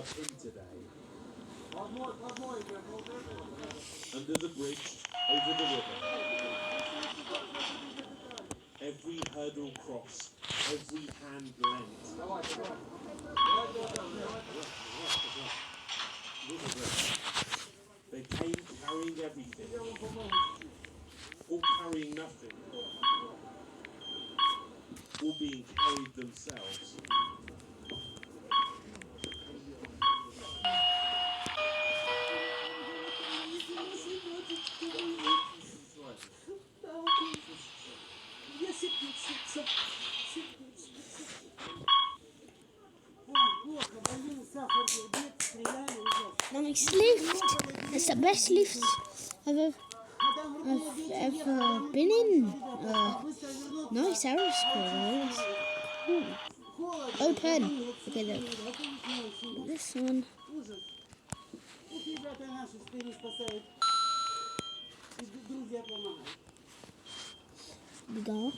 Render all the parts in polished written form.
Irpin today. Under the bridge, over the river. Every hurdle crossed, every hand lent. They came carrying everything, or carrying nothing, or being carried themselves. Nice lift. It's the best lift I've ever been in. Nice aerospace. Cool. Open. Okay, look. This one. We go.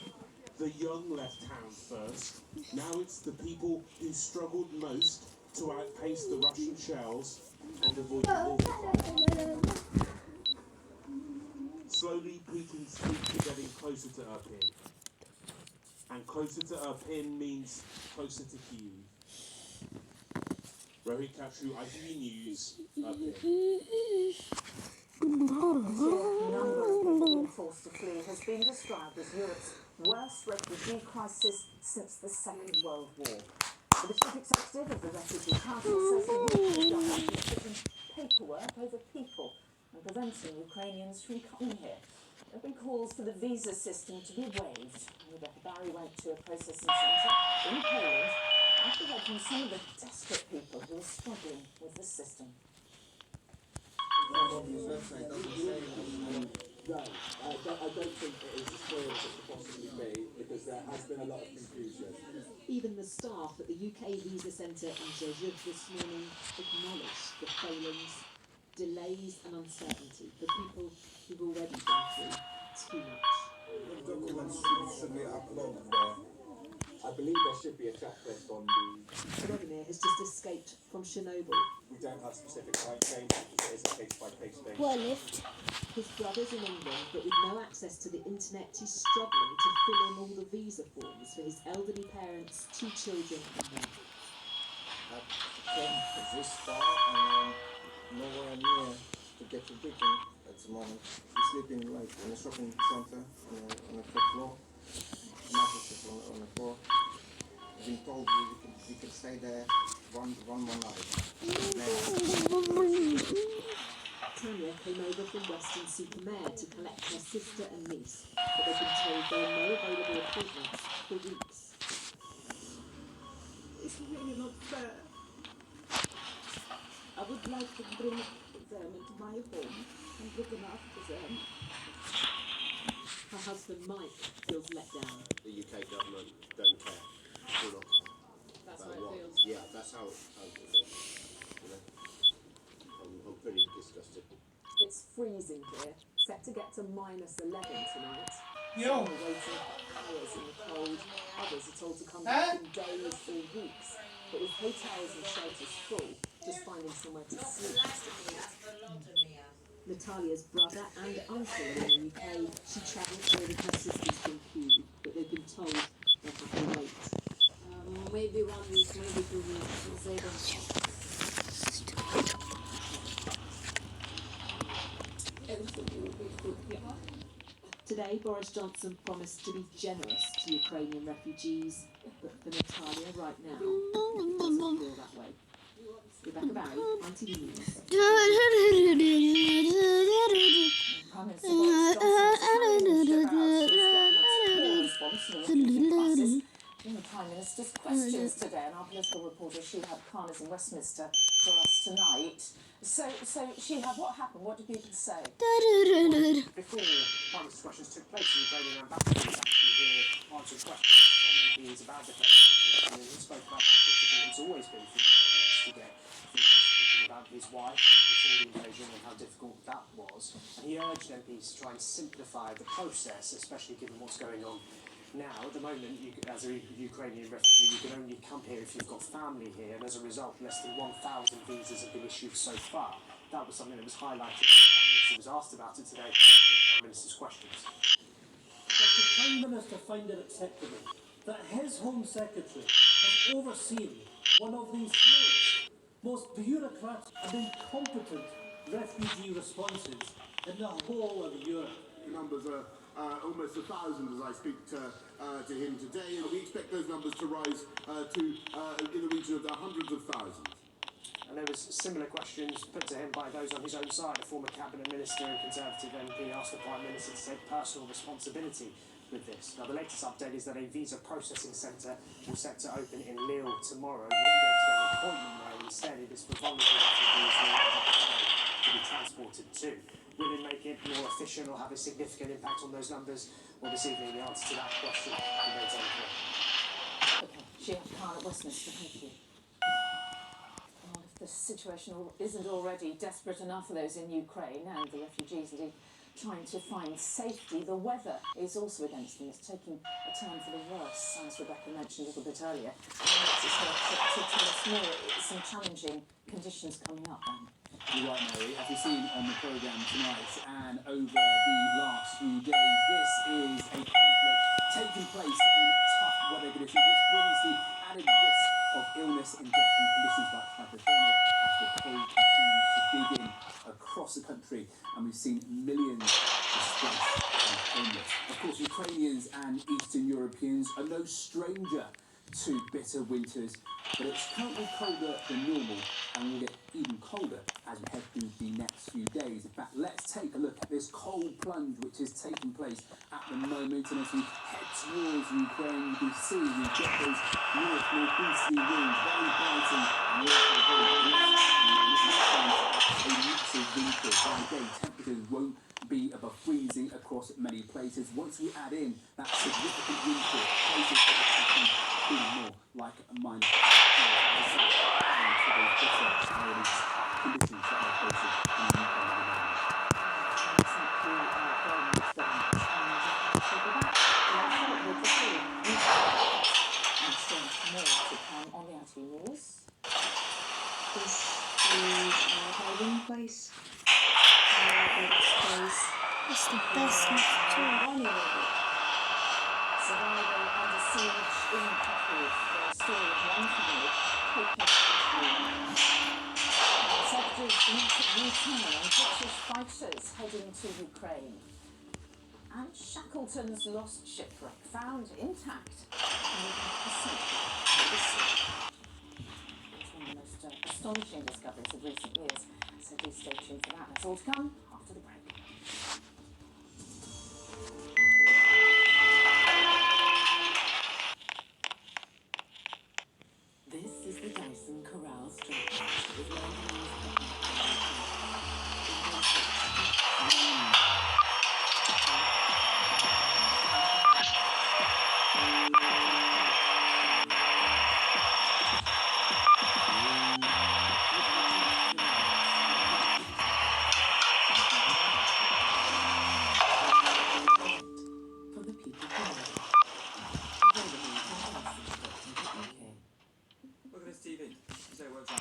The young left town first. Now it's the people who struggled most to outpace the Russian shells and avoid the water fire. Slowly, Putin's troops are getting closer to Irpin. And closer to Irpin means closer to Kyiv. Rohit Kapshu, ITV News, Irpin. The number of people being forced to flee has been described as Europe's worst refugee crisis since the Second World War. The chief executive of the Refugee Council says the European government is putting paperwork over people and preventing Ukrainians from coming here. There have been calls for the visa system to be waived. Rebecca Barry went to a processing centre in Poland after helping some of the desperate people who are struggling with the system. No, I don't think it is as clear as it could possibly be, because there has been a lot of confusion. Even the staff at the UK Visa Centre in Jeju this morning acknowledged the failings, delays and uncertainty for people who've already been through too much. The documents should be uploaded there. I believe there should be a checklist on the... Volodymyr has just escaped from Chernobyl. We don't have specific time frame, because it is a case-by-case basis. What a lift. His brother's in England, but with no access to the internet, he's struggling to fill in all the visa forms for his elderly parents, 2 children and me. I came this far and nowhere near to get to Britain at the moment. We're sleeping like in a shopping centre on the top floor. Mattresses on the floor. I've been told we can stay there one more night. Tanya came over from Weston-super-Mare to collect her sister and niece, but they've been told there are no available appointments for weeks. It's really not fair. I would like to bring them into my home and look after them. Her husband Mike feels let down. The UK government don't care. Do not care. That's how it feels. Yeah, that's how it feels. You know? I'm pretty disgusted. It's freezing here, set to get to -11 tonight. Yo. Some are waiting hours in the cold. Others are told to come back in days or weeks. But with hotels and shelters full, just finding somewhere to sleep is difficult. Natalia's brother and uncle are in the UK. She travelled here with her sisters from Kyiv, but they've been told they'll have to wait. Maybe 1 week, maybe 2 weeks, they don't know. Everything will be good, yeah. Today, Boris Johnson promised to be generous to Ukrainian refugees, but for Natalia right now, it doesn't feel that way. Rebecca Barry, ITV News. Prime Minister Boris Johnson in the Prime Minister's questions today, and our political reporter Shihab Khan is in Westminster for us tonight. So Shihab, what happened? What did people say? Before Prime Minister's questions took place, the Ukrainian ambassador was actually here answering questions from MPs about the situation, and he spoke about how difficult it's always been for Ukrainians to get visas, speaking about his wife before the invasion and how difficult that was. And he urged MPs to try and simplify the process, especially given what's going on Now, at the moment, as a Ukrainian refugee, you can only come here if you've got family here, and as a result, less than 1,000 visas have been issued so far. That was something that was highlighted. The Prime Minister was asked about it today in the Prime Minister's questions. Does the Prime Minister find it acceptable that his Home Secretary has overseen one of the slowest, most bureaucratic and incompetent refugee responses in the whole of Europe? The numbers are almost 1,000 as I speak to him today, and we expect those numbers to rise to in the region of the hundreds of thousands. And there was similar questions put to him by those on his own side. A former cabinet minister and Conservative MP asked the Prime Minister to take personal responsibility with this. Now, the latest update is that a visa processing centre will set to open in Lille tomorrow. You won't be able to get an appointment there. Instead, it is for vulnerable refugees to be transported to. Will it make it more efficient or have a significant impact on those numbers? Well, this evening, the answer to that question remains unclear. Okay, Sheila Khan at Westminster, thank you. Well, if the situation isn't already desperate enough for those in Ukraine and the refugees indeed trying to find safety, the weather is also against them. It's taking a turn for the worse, as Rebecca mentioned a little bit earlier. And it's to tell us more, some challenging conditions coming up then. You're right, Mary. As we've seen on the programme tonight and over the last few days, this is a conflict taking place in tough weather conditions, which brings the added risk of illness and death in conditions like hypothermia as the cold continues to dig in across the country, and we've seen millions displaced and homeless. Of course, Ukrainians and Eastern Europeans are no stranger to bitter winters, but it's currently colder than normal and will get even colder as we head through the next few days. In fact, let's take a look at this cold plunge which is taking place at the moment, and as we head towards Ukraine, you can see we've got those northeasterly winds very biting and also very brisk, and a massive winter. By day, temperatures won't be above freezing across many places. Once we add in that significant winter, places feeling more like a minus conditions that are facing in the UK at the moment. On the ITV News. This is our hiding place. It's the best lift tour. Survival under siege in Kharkiv. The story of one family hoping for return and British fighters heading to Ukraine. And Shackleton's lost shipwreck found intact. It's one of the most astonishing discoveries of recent years. So do stay tuned for that. That's all to come after the break. This is the Dyson Corral Straight with from the people who know. Available from Dyson.co.uk. Look at this TV. You say it works on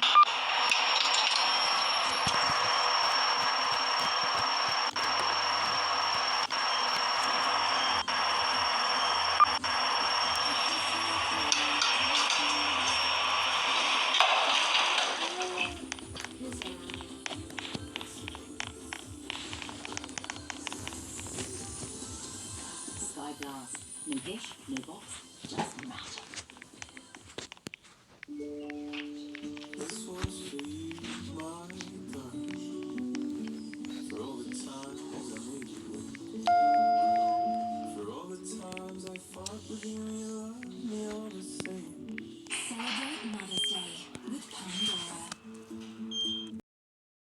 Sky Glass. No dish, no box, just